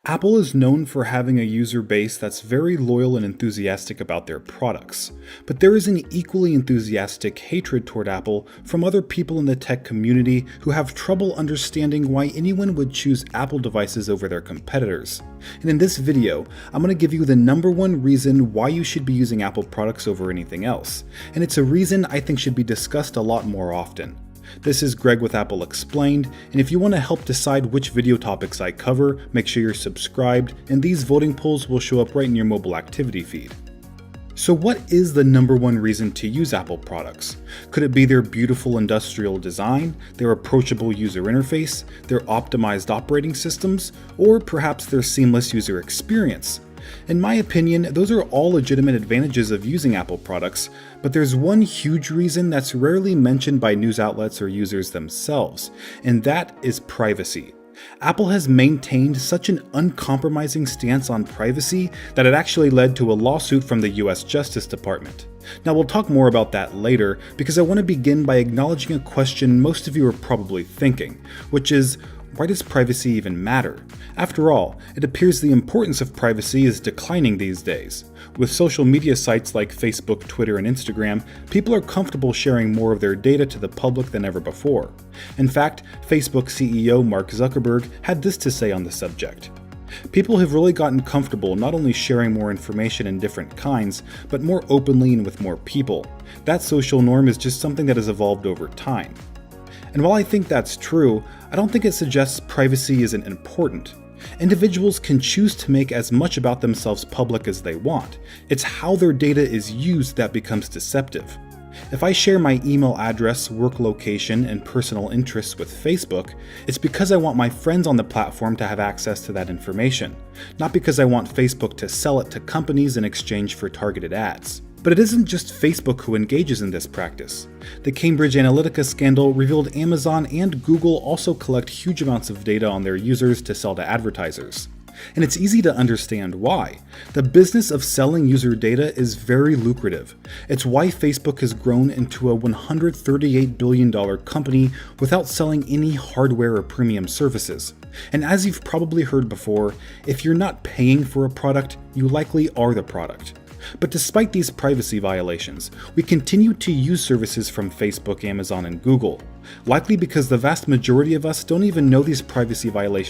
Apple is known for having a user base that's very loyal and enthusiastic about their products, but there is an equally enthusiastic hatred toward Apple from other people in the tech community who have trouble understanding why anyone would choose Apple devices over their competitors. And in this video, I'm going to give you the #1 reason why you should be using Apple products over anything else, and it's a reason I think should be discussed a lot more often. This is Greg with Apple Explained, and if you want to help decide which video topics I cover, make sure you're subscribed, and these voting polls will show up right in your mobile activity feed. So what is the #1 reason to use Apple products? Could it be their beautiful industrial design, their approachable user interface, their optimized operating systems, or perhaps their seamless user experience? In my opinion, those are all legitimate advantages of using Apple products, but there's one huge reason that's rarely mentioned by news outlets or users themselves, and that is privacy. Apple has maintained such an uncompromising stance on privacy that it actually led to a lawsuit from the US Justice Department. Now we'll talk more about that later, because I want to begin by acknowledging a question most of you are probably thinking, which is, why does privacy even matter? After all, it appears the importance of privacy is declining these days. With social media sites like Facebook, Twitter, and Instagram, people are comfortable sharing more of their data to the public than ever before. In fact, Facebook CEO Mark Zuckerberg had this to say on the subject. People have really gotten comfortable not only sharing more information in different kinds, but more openly and with more people. That social norm is just something that has evolved over time. And while I think that's true, I don't think it suggests privacy isn't important. Individuals can choose to make as much about themselves public as they want. It's how their data is used that becomes deceptive. If I share my email address, work location, and personal interests with Facebook, it's because I want my friends on the platform to have access to that information, not because I want Facebook to sell it to companies in exchange for targeted ads. But it isn't just Facebook who engages in this practice. The Cambridge Analytica scandal revealed Amazon and Google also collect huge amounts of data on their users to sell to advertisers. And it's easy to understand why. The business of selling user data is very lucrative. It's why Facebook has grown into a $138 billion company without selling any hardware or premium services. And as you've probably heard before, if you're not paying for a product, you likely are the product. But despite these privacy violations, we continue to use services from Facebook, Amazon, and Google, likely because the vast majority of us don't even know these privacy violations